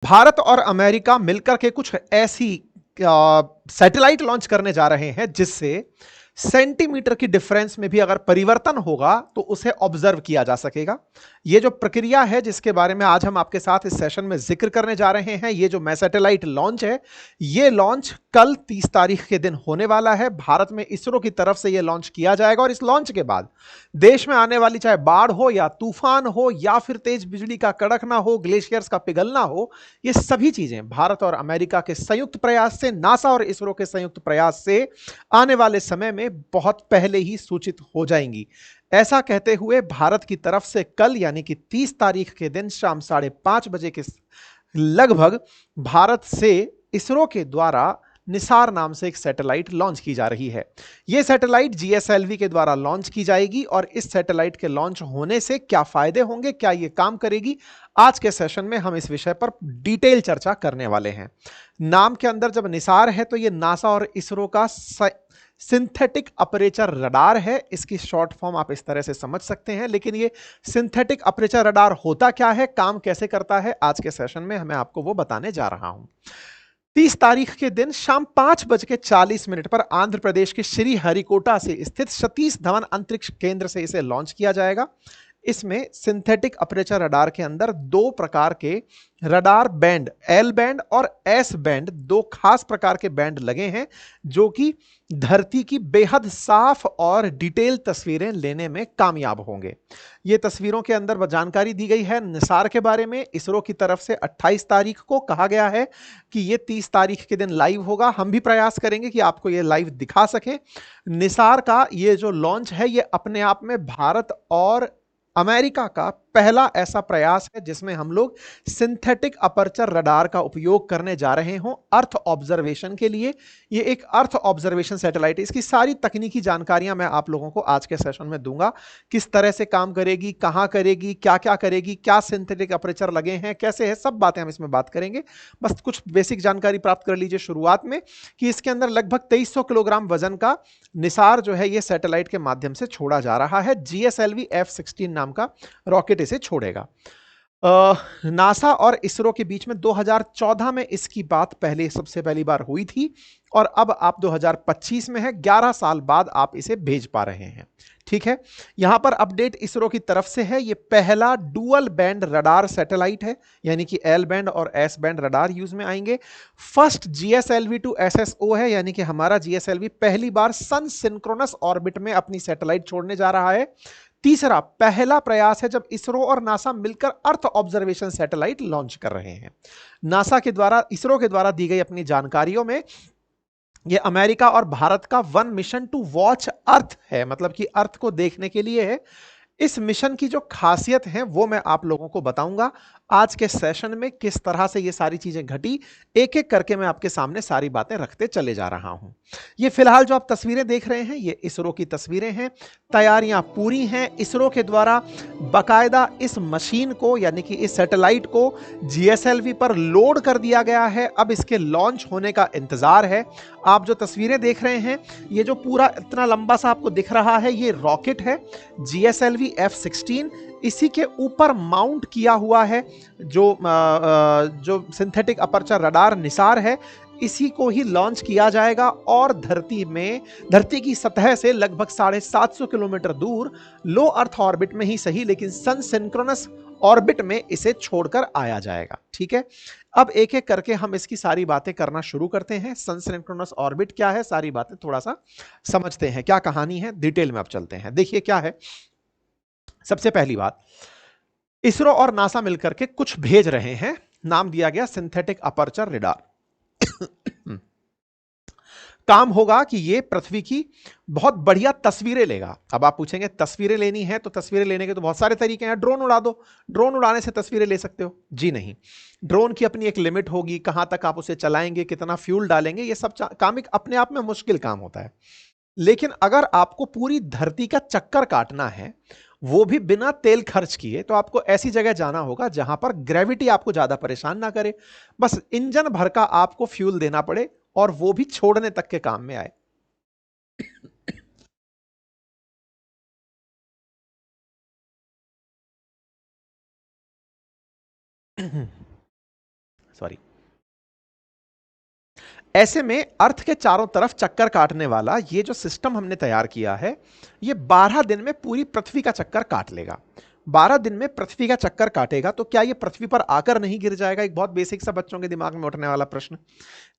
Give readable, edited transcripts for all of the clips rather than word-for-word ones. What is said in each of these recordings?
भारत और अमेरिका मिलकर के कुछ ऐसी सैटेलाइट लॉन्च करने जा रहे हैं जिससे सेंटीमीटर की डिफरेंस में भी अगर परिवर्तन होगा तो उसे ऑब्जर्व किया जा सकेगा। यह जो प्रक्रिया है जिसके बारे में आज हम आपके साथ इस सेशन में जिक्र करने जा रहे हैं, ये जो सैटेलाइट लॉन्च है, ये लॉन्च कल 30 तारीख के दिन होने वाला है। भारत में इसरो की तरफ से यह लॉन्च किया जाएगा और इस लॉन्च के बाद देश में आने वाली चाहे बाढ़ हो या तूफान हो या फिर तेज बिजली का कड़कना हो, ग्लेशियर्स का पिघलना हो, ये सभी चीजें भारत और अमेरिका के संयुक्त प्रयास से, नासा और इसरो के संयुक्त प्रयास से आने वाले समय में बहुत पहले ही सूचित हो जाएंगी। ऐसा कहते हुए भारत की तरफ से कल यानी कि 30 तारीख के दिन शाम 5:30 बजे के लगभग भारत से इसरो के द्वारा निसार नाम से एक सैटेलाइट लॉन्च की जा रही है। यह सैटेलाइट जीएसएलवी के द्वारा लॉन्च की जाएगी और इस सैटेलाइट के लॉन्च होने से क्या फायदे होंगे, क्या यह काम करेगी, आज के सेशन में हम इस विषय पर डिटेल चर्चा करने वाले हैं। नाम के अंदर जब निसार है तो यह नासा और इसरो का सिंथेटिक अपर्चर रडार है। इसकी शॉर्ट फॉर्म आप इस तरह से समझ सकते हैं, लेकिन ये सिंथेटिक अपर्चर रडार होता क्या है, काम कैसे करता है, आज के सेशन में मैं आपको वो बताने जा रहा हूं। 30 तारीख के दिन शाम 5:40 पर आंध्र प्रदेश के श्रीहरिकोटा से स्थित सतीश धवन अंतरिक्ष केंद्र से इसे लॉन्च किया जाएगा। इसमें सिंथेटिक अपर्चर रडार के अंदर दो प्रकार के रडार बैंड, एल बैंड और एस बैंड, दो खास प्रकार के बैंड लगे हैं जो कि धरती की बेहद साफ और डिटेल तस्वीरें लेने में कामयाब होंगे। ये तस्वीरों के अंदर जानकारी दी गई है निसार के बारे में। इसरो की तरफ से 28 तारीख को कहा गया है कि ये 30 तारीख के दिन लाइव होगा। हम भी प्रयास करेंगे कि आपको ये लाइव दिखा सकें। निसार का ये जो लॉन्च है ये अपने आप में भारत और अमेरिका का पहला ऐसा प्रयास है जिसमें हम लोग सिंथेटिक अपर्चर रडार का उपयोग करने जा रहे हों अर्थ ऑब्जर्वेशन के लिए। ये एक अर्थ ऑब्जर्वेशन सैटेलाइट है। इसकी सारी तकनीकी जानकारियां मैं आप लोगों को आज के सेशन में दूंगा, किस तरह से काम करेगी, कहां करेगी, क्या क्या करेगी, क्या सिंथेटिक अपर्चर लगे हैं, कैसे है, सब बातें हम इसमें बात करेंगे। बस कुछ बेसिक जानकारी प्राप्त कर लीजिए शुरुआत में कि इसके अंदर लगभग 2300 किलोग्राम वजन का निसार जो है ये सैटेलाइट के माध्यम से छोड़ा जा रहा है। जीएसएलवी F-16 नाम का रॉकेट इसे छोड़ेगा। नासा और इसरो के बीच में 2014 में इसकी बात सबसे पहली बार हुई थी और अब आप 2025 में है, 11 साल बाद आप इसे भेज पा रहे हैं। ठीक है, यहां पर अपडेट इसरो की तरफ से है। यह पहला डुअल बैंड रडार सैटेलाइट है, यानी कि एल बैंड और एस बैंड रडार यूज में आएंगे। फर्स्ट जीएसएलवी टू एसएसओ है, यानी कि हमारा जीएसएलवी पहली बार सन सिंक्रोनस ऑर्बिट में अपनी सैटेलाइट छोड़ने जा रहा है। तीसरा पहला प्रयास है जब इसरो और नासा मिलकर अर्थ ऑब्जर्वेशन सैटेलाइट लॉन्च कर रहे हैं। नासा के द्वारा, इसरो के द्वारा दी गई अपनी जानकारियों में यह अमेरिका और भारत का वन मिशन टू वॉच अर्थ है, मतलब कि अर्थ को देखने के लिए है। इस मिशन की जो खासियत है वो मैं आप लोगों को बताऊंगा आज के सेशन में, किस तरह से ये सारी चीजें घटी, एक एक करके मैं आपके सामने सारी बातें रखते चले जा रहा हूं। ये फिलहाल जो आप तस्वीरें देख रहे हैं ये इसरो की तस्वीरें हैं। तैयारियां पूरी हैं। इसरो के द्वारा बाकायदा इस मशीन को यानी कि इस सैटेलाइट को जीएसएलवी पर लोड कर दिया गया है। अब इसके लॉन्च होने का इंतजार है। आप जो तस्वीरें देख रहे हैं ये जो पूरा इतना लंबा सा आपको दिख रहा है ये रॉकेट है जीएसएलवी F-16। इसी के ऊपर माउंट किया हुआ है जो सिंथेटिक अपर्चर रडार निसार है। इसी को ही लॉन्च किया जाएगा और धरती की सतह से लगभग 750 किलोमीटर दूर, लो अर्थ ऑर्बिट में ही सही लेकिन सन सिंक्रोनस ऑर्बिट में इसे छोड़कर आया जाएगा। ठीक है, अब एक एक करके हम इसकी सारी बातें करना शुरू करते हैं। सन सिंक्रोनस ऑर्बिट क्या है, सारी बातें थोड़ा सा समझते हैं, क्या कहानी है, डिटेल में अब चलते हैं। देखिए क्या है, सबसे पहली बात, इसरो और नासा मिलकर के कुछ भेज रहे हैं, नाम दिया गया सिंथेटिक अपर्चर रडार। काम होगा कि ये पृथ्वी की बहुत बढ़िया तस्वीरें लेगा। अब आप पूछेंगे तस्वीरें लेनी है तो तस्वीरें लेने के तो बहुत सारे तरीके हैं, ड्रोन उड़ा दो, ड्रोन उड़ाने से तस्वीरें ले सकते हो। जी नहीं, ड्रोन की अपनी एक लिमिट होगी, कहां तक आप उसे चलाएंगे, कितना फ्यूल डालेंगे, ये सब काम एक अपने आप में मुश्किल काम होता है। लेकिन अगर आपको पूरी धरती का चक्कर काटना है, वो भी बिना तेल खर्च किए, तो आपको ऐसी जगह जाना होगा जहां पर ग्रेविटी आपको ज्यादा परेशान ना करे, बस इंजन भर का आपको फ्यूल देना पड़े और वो भी छोड़ने तक के काम में आए। सॉरी। ऐसे में अर्थ के चारों तरफ चक्कर काटने वाला ये जो सिस्टम हमने तैयार किया है, ये 12 दिन में पूरी पृथ्वी का चक्कर काट लेगा। 12 दिन में पृथ्वी का चक्कर काटेगा तो क्या ये पृथ्वी पर आकर नहीं गिर जाएगा? एक बहुत बेसिक सा बच्चों के दिमाग में उठने वाला प्रश्न।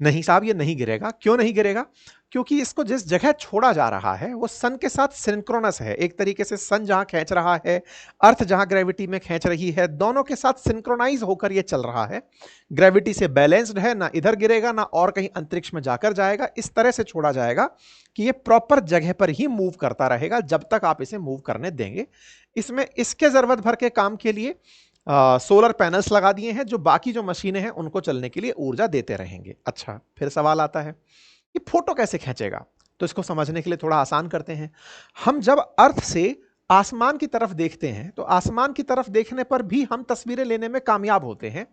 नहीं साहब, ये नहीं गिरेगा। क्यों नहीं गिरेगा? क्योंकि इसको जिस जगह छोड़ा जा रहा है वो सन के साथ सिंक्रोनस है। एक तरीके से सन जहां खींच रहा है, अर्थ जहां ग्रेविटी में खींच रही है, दोनों के साथ सिंक्रोनाइज होकर ये चल रहा है। ग्रेविटी से बैलेंस्ड है, ना इधर गिरेगा ना और कहीं अंतरिक्ष में जाकर जाएगा। इस तरह से छोड़ा जाएगा कि ये प्रॉपर जगह पर ही मूव करता रहेगा जब तक आप इसे मूव करने देंगे। इसमें इसके जरूरत भर के काम के लिए सोलर पैनल्स लगा दिए हैं जो बाकी जो मशीनें हैं उनको चलने के लिए ऊर्जा देते रहेंगे। अच्छा, फिर सवाल आता है ये फोटो कैसे खींचेगा? तो इसको समझने के लिए थोड़ा आसान करते हैं। हम जब अर्थ से आसमान की तरफ देखते हैं तो आसमान की तरफ देखने पर भी हम तस्वीरें लेने में कामयाब होते हैं।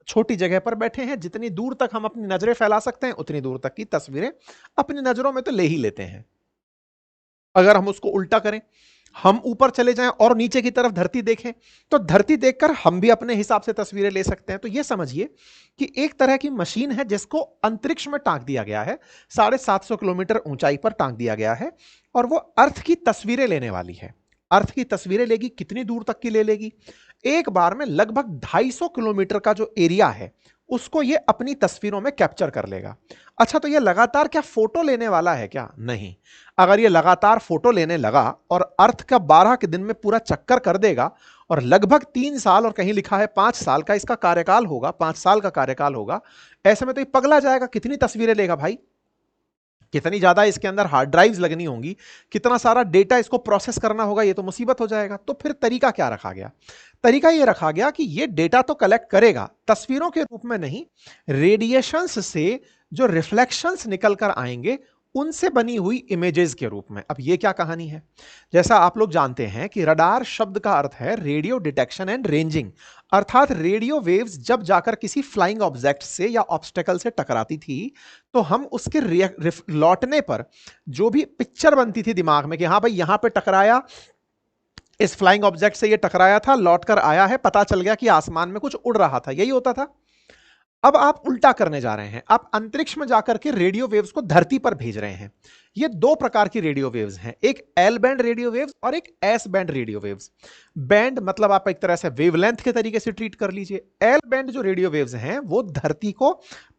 छोटी जगह पर बैठे हैं, जितनी दूर तक हम अपनी नजरें फैला सकते हैं उतनी दूर तक की तस्वीरें अपनी नजरों में तो ले ही लेते हैं। अगर हम उसको उल्टा करें, हम ऊपर चले जाएं और नीचे की तरफ धरती देखें तो धरती देखकर हम भी अपने हिसाब से तस्वीरें ले सकते हैं। तो यह समझिए कि एक तरह की मशीन है जिसको अंतरिक्ष में टांग दिया गया है, 750 किलोमीटर ऊंचाई पर टांग दिया गया है और वो अर्थ की तस्वीरें लेने वाली है। अर्थ की तस्वीरें लेगी, कितनी दूर तक की ले लेगी? एक बार में लगभग 250 किलोमीटर का जो एरिया है उसको ये अपनी तस्वीरों में कैप्चर कर लेगा। अच्छा, तो ये लगातार क्या फोटो लेने वाला है क्या? नहीं। अगर ये लगातार फोटो लेने लगा और अर्थ का 12 के दिन में पूरा चक्कर कर देगा और लगभग 3 साल और कहीं लिखा है 5 साल का इसका कार्यकाल होगा, 5 साल का कार्यकाल होगा, ऐसे में तो ये पगला जाएगा। कितनी तस्वीरें लेगा भाई? कितनी ज्यादा इसके अंदर हार्ड ड्राइव्स लगनी होंगी, कितना सारा डेटा इसको प्रोसेस करना होगा, ये तो मुसीबत हो जाएगा। तो फिर तरीका क्या रखा गया? तरीका ये रखा गया कि ये डेटा तो कलेक्ट करेगा, तस्वीरों के रूप में नहीं, रेडिएशंस से जो रिफ्लेक्शंस निकल कर आएंगे उनसे बनी हुई इमेजेस के रूप में। अब ये क्या कहानी है? जैसा आप लोग जानते हैं कि रडार शब्द का अर्थ है रेडियो डिटेक्शन एंड रेंजिंग, अर्थात रेडियो वेव्स जब जाकर किसी फ्लाइंग ऑब्जेक्ट से या ऑब्स्टेकल से टकराती थी तो हम उसके लौटने पर जो भी पिक्चर बनती थी दिमाग में कि हाँ भाई यहां पे टकराया, इस फ्लाइंग ऑब्जेक्ट से ये टकराया था, लौटकर आया है, पता चल गया कि आसमान में कुछ उड़ रहा था, यही होता था। अब आप उल्टा करने जा रहे हैं, आप अंतरिक्ष में जाकर के रेडियो वेव्स को धरती पर भेज रहे हैं। ये दो प्रकार की रेडियो वेव्स हैं, एक एल बैंड रेडियो वेव्स और एक S band radio waves. Band मतलब आप एक तरह से वेवलेंथ के तरीके से ट्रीट कर लीजिए। एल बैंड जो रेडियो वेव्स हैं वो धरती को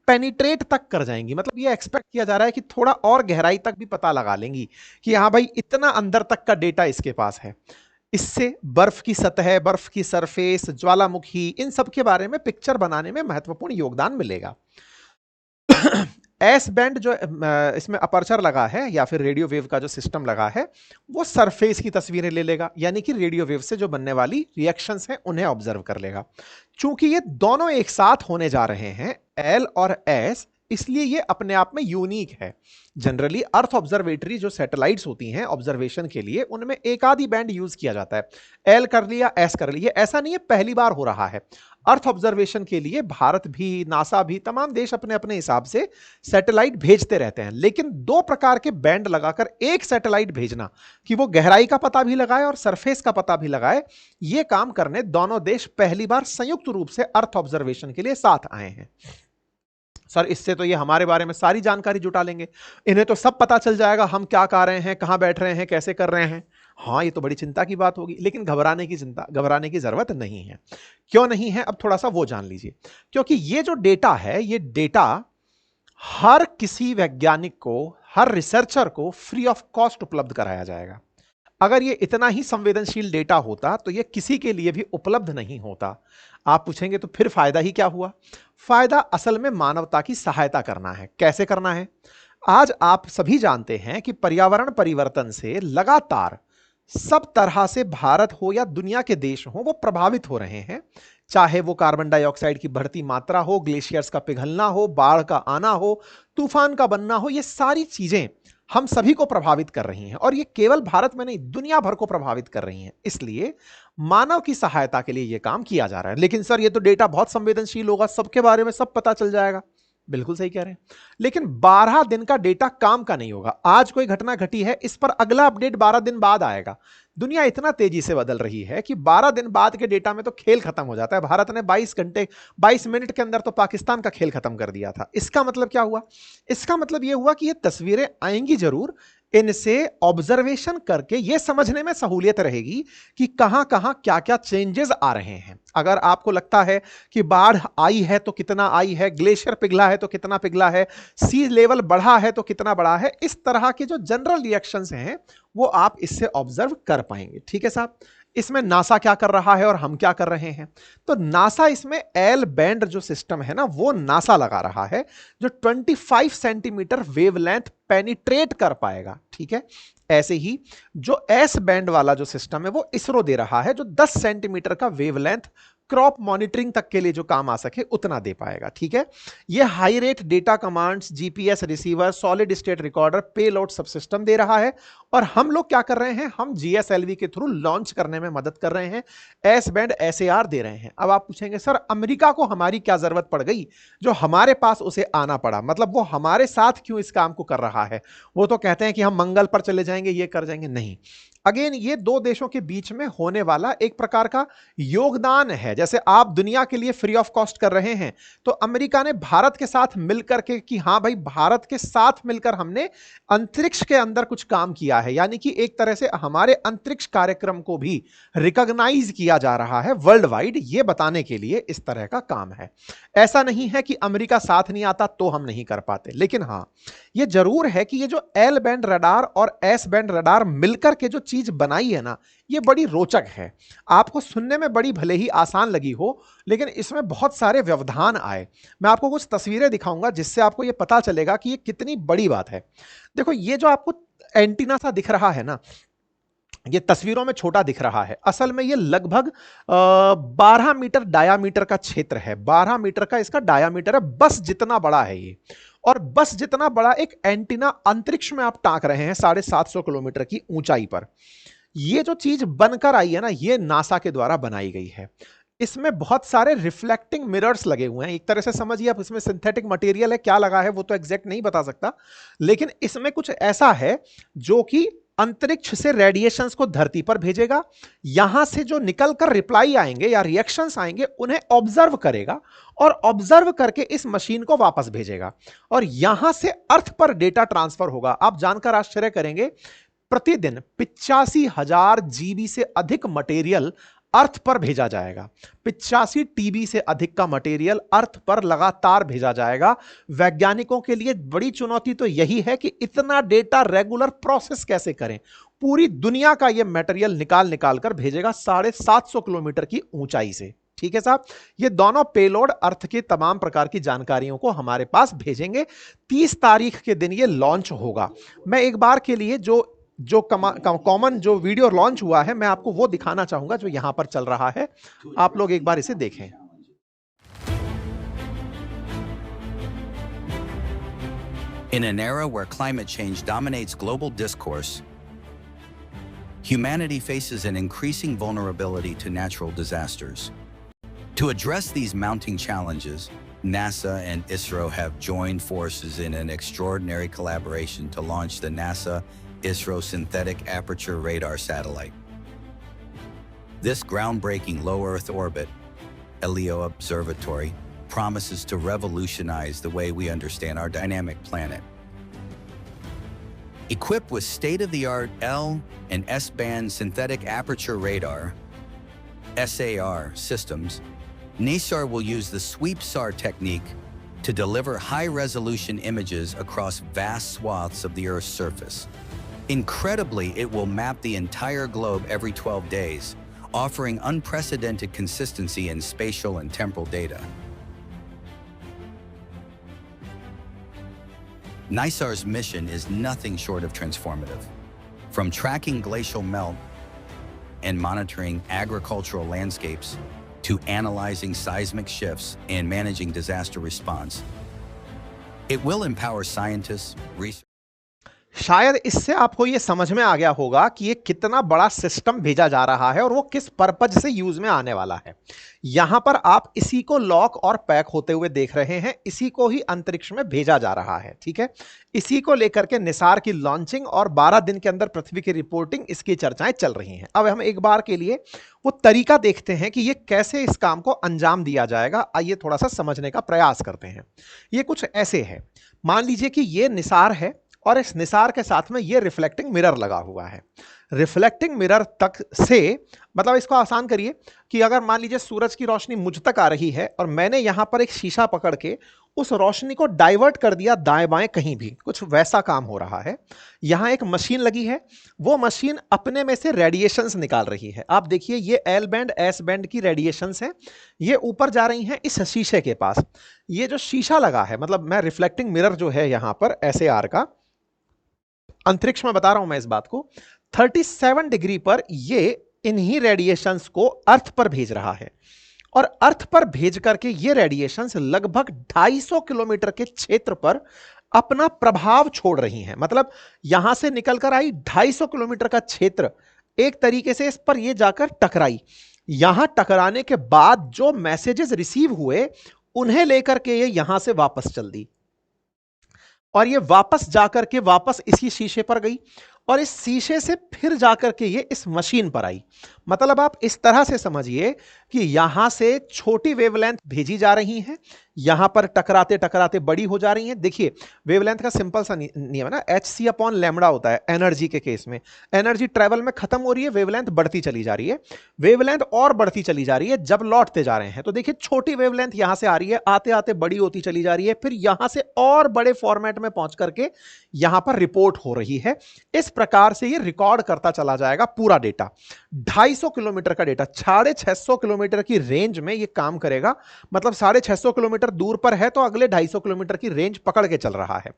पेनिट्रेट तक कर जाएंगी, मतलब ये एक्सपेक्ट किया जा रहा है कि थोड़ा और गहराई तक भी पता लगा लेंगी कि हाँ भाई इतना अंदर तक का डेटा इसके पास है। इससे बर्फ की सतह, बर्फ की सरफेस, ज्वालामुखी, इन सब के बारे में पिक्चर बनाने में महत्वपूर्ण योगदान मिलेगा। एस बैंड जो इसमें अपर्चर लगा है या फिर रेडियो वेव का जो सिस्टम लगा है वो सरफेस की तस्वीरें ले लेगा, यानी कि रेडियो वेव से जो बनने वाली रिएक्शंस हैं उन्हें ऑब्जर्व कर लेगा। चूंकि ये दोनों एक साथ होने जा रहे हैं, एल और एस, इसलिए ये अपने आप में यूनिक है। जनरली अर्थ ऑब्जर्वेटरी जो सैटेलाइट्स होती हैं ऑब्जर्वेशन के लिए, उनमें एक आधी बैंड यूज किया जाता है, एल कर लिया, एस कर लिया, ऐसा नहीं है पहली बार हो रहा है। अर्थ ऑब्जर्वेशन के लिए भारत भी, नासा भी, तमाम देश अपने अपने हिसाब से सैटेलाइट भेजते रहते हैं, लेकिन दो प्रकार के बैंड लगाकर एक सैटेलाइट भेजना कि वो गहराई का पता भी लगाए और सरफेस का पता भी लगाए, ये काम करने दोनों देश पहली बार संयुक्त रूप से अर्थ ऑब्जर्वेशन के लिए साथ आए हैं। सर इससे तो ये हमारे बारे में सारी जानकारी जुटा लेंगे, इन्हें तो सब पता चल जाएगा हम क्या कर रहे हैं, कहां बैठ रहे हैं, कैसे कर रहे हैं। हाँ ये तो बड़ी चिंता की बात होगी, लेकिन घबराने की जरूरत नहीं है। क्यों नहीं है, अब थोड़ा सा वो जान लीजिए। क्योंकि ये जो डेटा है, ये डेटा हर किसी वैज्ञानिक को, हर रिसर्चर को फ्री ऑफ कॉस्ट उपलब्ध कराया जाएगा। अगर ये इतना ही संवेदनशील डेटा होता तो ये किसी के लिए भी उपलब्ध नहीं होता। आप पूछेंगे तो फिर फायदा ही क्या हुआ? फायदा असल में मानवता की सहायता करना है। कैसे करना है? आज आप सभी जानते हैं कि पर्यावरण परिवर्तन से लगातार सब तरह से भारत हो या दुनिया के देश हो वो प्रभावित हो रहे हैं। चाहे वो कार्बन डाइऑक्साइड की बढ़ती मात्रा हो, ग्लेशियर्स का पिघलना हो, बाढ़ का आना हो, तूफान का बनना हो, ये सारी चीजें हम सभी को प्रभावित कर रही हैं और ये केवल भारत में नहीं दुनिया भर को प्रभावित कर रही हैं। इसलिए मानव की सहायता के लिए यह काम किया जा रहा है। लेकिन सर ये तो डेटा बहुत संवेदनशील होगा, सबके बारे में सब पता चल जाएगा। बिल्कुल सही कह रहे हैं, लेकिन 12 दिन का डेटा काम का नहीं होगा। आज कोई घटना घटी है, इस पर अगला अपडेट 12 दिन बाद आएगा। दुनिया इतना तेजी से बदल रही है कि 12 दिन बाद के डेटा में तो खेल खत्म हो जाता है। भारत ने 22 मिनट के अंदर तो पाकिस्तान का खेल खत्म कर दिया था। इसका मतलब क्या हुआ? इसका मतलब यह हुआ कि ये तस्वीरें आएंगी जरूर, इनसे ऑब्जर्वेशन करके यह समझने में सहूलियत रहेगी कि कहां कहां क्या क्या चेंजेस आ रहे हैं। अगर आपको लगता है कि बाढ़ आई है तो कितना आई है, ग्लेशियर पिघला है तो कितना पिघला है, सी लेवल बढ़ा है तो कितना बढ़ा है, इस तरह के जो जनरल रिएक्शंस हैं वो आप इससे ऑब्जर्व कर पाएंगे। ठीक है साहब, इसमें नासा क्या कर रहा है और हम क्या कर रहे हैं? तो नासा इसमें एल बैंड जो सिस्टम है ना, वो नासा लगा रहा है जो 25 सेंटीमीटर वेवलेंथ पेनिट्रेट कर पाएगा। ठीक है, ऐसे ही जो एस बैंड वाला जो सिस्टम है वो इसरो दे रहा है जो 10 सेंटीमीटर का वेवलेंथ क्रॉप मॉनिटरिंग तक के लिए जो काम आ सके उतना दे पाएगा। ठीक है, ये high rate data commands, GPS receiver, solid state recorder, payload subsystem दे रहा है। और हम लोग क्या कर रहे हैं? हम जीएसएलवी के थ्रू लॉन्च करने में मदद कर रहे हैं, एस बैंड एसएआर दे रहे हैं। अब आप पूछेंगे सर अमेरिका को हमारी क्या जरूरत पड़ गई जो हमारे पास उसे आना पड़ा, मतलब वो हमारे साथ क्यों इस काम को कर रहा है? वो तो कहते हैं कि हम मंगल पर चले जाएंगे, ये कर जाएंगे। नहीं, अगेन ये दो देशों के बीच में होने वाला एक प्रकार का योगदान है। जैसे आप दुनिया के लिए फ्री ऑफ कॉस्ट कर रहे हैं, तो अमेरिका ने भारत के साथ मिलकर के कि हां भाई भारत के साथ मिलकर हमने अंतरिक्ष के अंदर कुछ काम किया है, यानी कि एक तरह से हमारे अंतरिक्ष कार्यक्रम को भी रिकॉग्नाइज किया जा रहा है वर्ल्ड वाइड, ये बताने के लिए इस तरह का काम है। ऐसा नहीं है कि अमेरिका साथ नहीं आता तो हम नहीं कर पाते, लेकिन हां ये जरूर है कि ये जो एल बैंड रडार और एस बैंड रडार मिलकर के जो चीज बनाई है ना, ये बड़ी रोचक है। आपको सुनने में बड़ी भले ही आसान लगी हो, लेकिन इसमें बहुत सारे व्यवधान आए। मैं आपको कुछ तस्वीरें दिखाऊंगा जिससे आपको ये पता चलेगा कि ये कितनी बड़ी बात है। देखो ये जो आपको एंटीना सा दिख रहा है ना, ये तस्वीरों में छोटा दिख रहा है, असल में ये लगभग 12 मीटर डायामीटर का क्षेत्र है। 12 मीटर का इसका डायामीटर है, बस जितना बड़ा है ये। और बस जितना बड़ा एक एंटीना अंतरिक्ष में आप टांक रहे हैं 750 किलोमीटर की ऊंचाई पर। ये जो चीज बनकर आई है ना, ये नासा के द्वारा बनाई गई है। इसमें बहुत सारे रिफ्लेक्टिंग मिरर्स लगे हुए हैं। एक तरह से समझिए आप, इसमें सिंथेटिक मटेरियल है, क्या लगा है वो तो एग्जैक्ट नहीं बता सकता, लेकिन इसमें कुछ ऐसा है जो कि अंतरिक्ष से रेडिएशंस को धरती पर भेजेगा, यहां से जो निकलकर रिप्लाई आएंगे या रिएक्शंस आएंगे उन्हें ऑब्जर्व करेगा और ऑब्जर्व करके इस मशीन को वापस भेजेगा और यहां से अर्थ पर डेटा ट्रांसफर होगा। आप जानकर आश्चर्य करेंगे, प्रतिदिन 85,000 जीबी से अधिक मटेरियल अर्थ पर भेजा जाएगा। 85 टीबी से अधिक का मटेरियल अर्थ पर लगातार भेजा जाएगा। वैज्ञानिकों के लिए बड़ी चुनौती तो यही है कि इतना डेटा रेगुलर प्रोसेस कैसे करें। पूरी दुनिया का यह मटेरियल निकाल निकाल कर भेजेगा 750 किलोमीटर की ऊंचाई से। ठीक है साहब, ये दोनों पेलोड अर्थ की तमाम प्रकार की जानकारियों को हमारे पास भेजेंगे। 30 तारीख के दिन ये लॉन्च होगा। मैं एक बार के लिए जो कॉमन जो वीडियो लॉन्च हुआ है मैं आपको वो दिखाना चाहूंगा जो यहां पर चल रहा है। आप लोग एक बार इसे देखें। In an era where climate change dominates global discourse, humanity faces an increasing vulnerability to natural disasters. To address these mounting challenges, NASA and ISRO have joined forces in an extraordinary collaboration to launch the NASA-ISRO Synthetic Aperture Radar Satellite. This groundbreaking low Earth orbit, LEO observatory, promises to revolutionize the way we understand our dynamic planet. Equipped with state-of-the-art L and S-band synthetic aperture radar, SAR systems, NASAR will use the SweepSAR technique to deliver high-resolution images across vast swaths of the Earth's surface. Incredibly, it will map the entire globe every 12 days, offering unprecedented consistency in spatial and temporal data. NISAR's mission is nothing short of transformative. From tracking glacial melt and monitoring agricultural landscapes to analyzing seismic shifts and managing disaster response, it will empower scientists, researchers. शायद इससे आपको ये समझ में आ गया होगा कि ये कितना बड़ा सिस्टम भेजा जा रहा है और वो किस पर्पज से यूज में आने वाला है। यहां पर आप इसी को लॉक और पैक होते हुए देख रहे हैं, इसी को ही अंतरिक्ष में भेजा जा रहा है, ठीक है। इसी को लेकर के निसार की लॉन्चिंग और 12 दिन के अंदर पृथ्वी की रिपोर्टिंग, इसकी चर्चाएं चल रही हैं। अब हम एक बार के लिए वो तरीका देखते हैं कि ये कैसे इस काम को अंजाम दिया जाएगा। आइए थोड़ा सा समझने का प्रयास करते हैं। ये कुछ ऐसे है, मान लीजिए कि ये निसार है और इस निसार के साथ में ये रिफ्लेक्टिंग मिरर लगा हुआ है। रिफ्लेक्टिंग मिरर तक से, मतलब इसको आसान करिए कि अगर मान लीजिए सूरज की रोशनी मुझ तक आ रही है और मैंने यहां पर एक शीशा पकड़ के उस रोशनी को डाइवर्ट कर दिया दाएं बाएं कहीं भी, कुछ वैसा काम हो रहा है। यहां एक मशीन लगी है, वो मशीन अपने में से रेडिएशंस निकाल रही है। आप देखिए ये एल बैंड एस बैंड की रेडिएशंस हैं, ये ऊपर जा रही हैं इस शीशे के पास। ये जो शीशा लगा है, मतलब मैं रिफ्लेक्टिंग मिरर जो है यहां पर SAR का, अंतरिक्ष में बता रहा हूं मैं इस बात को, 37 डिग्री पर ये इन्हीं रेडिएशंस को अर्थ पर भेज रहा है और अर्थ पर भेज करके ये रेडिएशंस लगभग 250 किलोमीटर के क्षेत्र पर अपना प्रभाव छोड़ रही हैं। मतलब यहां से निकलकर आई 250 किलोमीटर का क्षेत्र, एक तरीके से इस पर ये जाकर टकराई। यहां टकराने के बाद जो मैसेजेस रिसीव हुए उन्हें लेकर के ये यहां से वापस चल दी और ये वापस जाकर के वापस इसी शीशे पर गई और इस शीशे से फिर जाकर के ये इस मशीन पर आई। मतलब आप इस तरह से समझिए कि यहां से छोटी वेवलेंथ भेजी जा रही है, यहां पर टकराते टकराते बड़ी हो जा रही है। देखिए वेवलेंथ का सिंपल सा नियम है ना, hc/λ होता है एनर्जी के केस में। एनर्जी ट्रेवल में खत्म हो रही है, वेवलेंथ बढ़ती चली जा रही है, वेवलेंथ और बढ़ती चली जा रही है जब लौटते जा रहे हैं। तो देखिए छोटी वेवलेंथ यहां से आ रही है, आते आते बड़ी होती चली जा रही है, फिर यहां से और बड़े फॉर्मेट में पहुंच करके यहां पर रिपोर्ट हो रही है। इस प्रकार से ये रिकॉर्ड करता चला जाएगा पूरा डेटा। 250 किलोमीटर का डेटा 650 किलोमीटर की रेंज में ये काम करेगा। मतलब 650 किलोमीटर दूर पर है तो अगले 250 किलोमीटर की रेंज पकड़ के चल रहा है।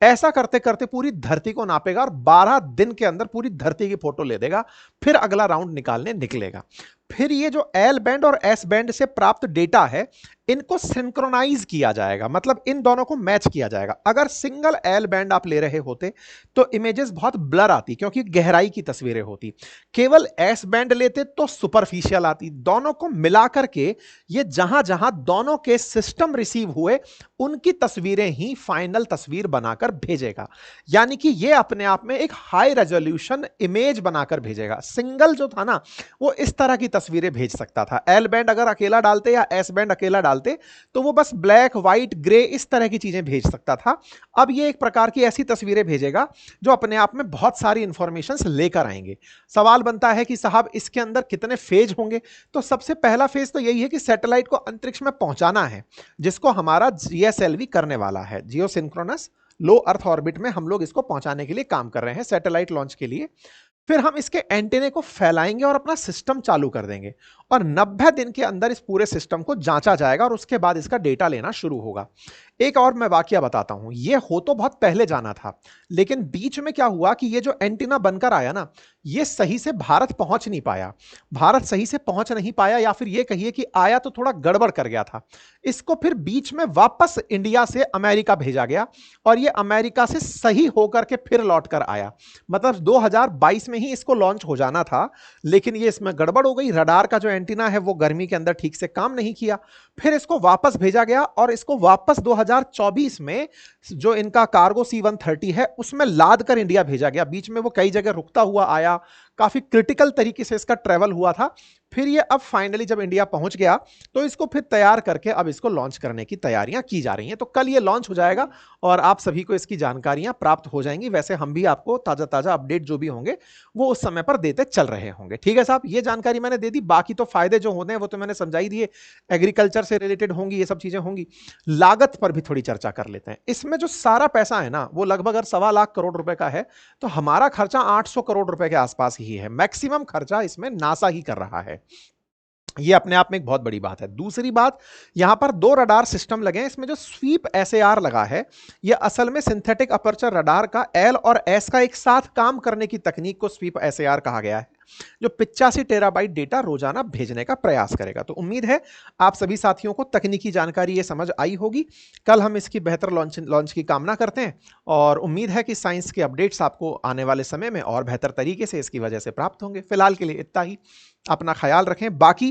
ऐसा करते करते पूरी धरती को नापेगा और 12 दिन के अंदर पूरी धरती की फोटो ले देगा, फिर अगला राउंड निकालने निकलेगा। फिर ये जो एल बैंड और एस बैंड से प्राप्त डेटा है इनको सिंक्रोनाइज किया जाएगा, मतलब इन दोनों को मैच किया जाएगा। अगर सिंगल एल बैंड आप ले रहे होते तो इमेजेस बहुत ब्लर आती क्योंकि गहराई की तस्वीरें होती, केवल एस बैंड लेते तो सुपरफिशियल आती। दोनों को मिलाकर के ये जहां जहां दोनों के सिस्टम रिसीव हुए उनकी तस्वीरें ही फाइनल तस्वीर बनाकर भेजेगा। यानी कि ये अपने आप में एक हाई रेजोल्यूशन इमेज बनाकर भेजेगा। सिंगल जो था ना वो इस तरह की तस्वीरें भेज सकता था, एल बैंड अगर अकेला डालते या एस बैंड अकेला डालते तो वो बस ब्लैक व्हाइट ग्रे इस तरह की चीजें भेज सकता था। अब ये एक प्रकार की ऐसी तस्वीरें भेजेगा जो अपने आप में बहुत सारी इंफॉर्मेशंस लेकर आएंगे। सवाल बनता है कि साहब इसके अंदर कितने फेज होंगे? तो सबसे पहला फेज तो यही है कि सैटेलाइट को अंतरिक्ष में पहुंचाना है, जिसको हमारा GSLV करने वाला है, जियो सिंक्रोनस लो अर्थ ऑर्बिट में हम लोग इसको पहुंचाने के लिए काम कर रहे हैं सैटेलाइट लॉन्च के लिए। फिर हम इसके एंटेने को फैलाएंगे और अपना सिस्टम चालू कर देंगे और 90 दिन के अंदर इस पूरे सिस्टम को जांचा जाएगा और उसके बाद इसका डेटा लेना शुरू होगा। एक और मैं वाकया बताता हूं, ये हो तो बहुत पहले जाना था, लेकिन बीच में क्या हुआ कि ये जो एंटीना बनकर आया ना, ये सही से भारत पहुंच नहीं पाया। भारत सही से पहुंच नहीं पाया या फिर ये कहिए कि आया तो थोड़ा गड़बड़ कर गया था। इसको फिर बीच में वापस इंडिया से अमेरिका भेजा गया और ये अमेरिका से सही होकर के फिर लौट कर आया। मतलब 2022 में ही इसको लॉन्च हो जाना था, लेकिन ये इसमें गड़बड़ हो गई। रडार का जो एंटीना है वो गर्मी के अंदर ठीक से काम नहीं किया, फिर इसको वापस भेजा गया और इसको वापस 2024 में जो इनका कार्गो C-130 है उसमें लाद कर इंडिया भेजा गया। बीच में वो कई जगह रुकता हुआ आया, काफी क्रिटिकल तरीके से इसका ट्रेवल हुआ था। फिर ये अब फाइनली जब इंडिया पहुंच गया तो इसको फिर तैयार करके अब इसको लॉन्च करने की तैयारियां की जा रही हैं। तो कल ये लॉन्च हो जाएगा और आप सभी को इसकी जानकारियां प्राप्त हो जाएंगी। वैसे हम भी आपको ताजा ताजा अपडेट जो भी होंगे वो उस समय पर देते चल रहे होंगे। ठीक है साहब, ये जानकारी मैंने दे दी। बाकी तो फायदे जो होते हैं वो तो मैंने समझा ही दिए, एग्रीकल्चर से रिलेटेड होंगी, ये सब चीजें होंगी। लागत पर भी थोड़ी चर्चा कर लेते हैं। इसमें जो सारा पैसा है ना वो लगभग अगर 1.25 लाख करोड़ रुपए का है तो हमारा खर्चा 800 करोड़ रुपए के आसपास ही है। मैक्सिमम खर्चा इसमें नासा ही कर रहा है। ये अपने आप में एक बहुत बड़ी बात है। दूसरी बात, यहां पर 2 रडार सिस्टम लगे हैं। इसमें जो स्वीप SAR लगा है ये असल में सिंथेटिक अपर्चर रडार का L और S का एक साथ काम करने की तकनीक को स्वीप SAR कहा गया है। जो 85 टेराबाइट डेटा रोजाना भेजने का प्रयास करेगा। तो उम्मीद है आप सभी साथियों को तकनीकी जानकारी ये समझ आई होगी। कल हम इसकी बेहतर लॉन्च की कामना करते हैं और उम्मीद है कि साइंस के अपडेट्स आपको आने वाले समय में और बेहतर तरीके से इसकी वजह से प्राप्त होंगे। फिलहाल के लिए इतना ही। अपना ख्याल रखें। बाकी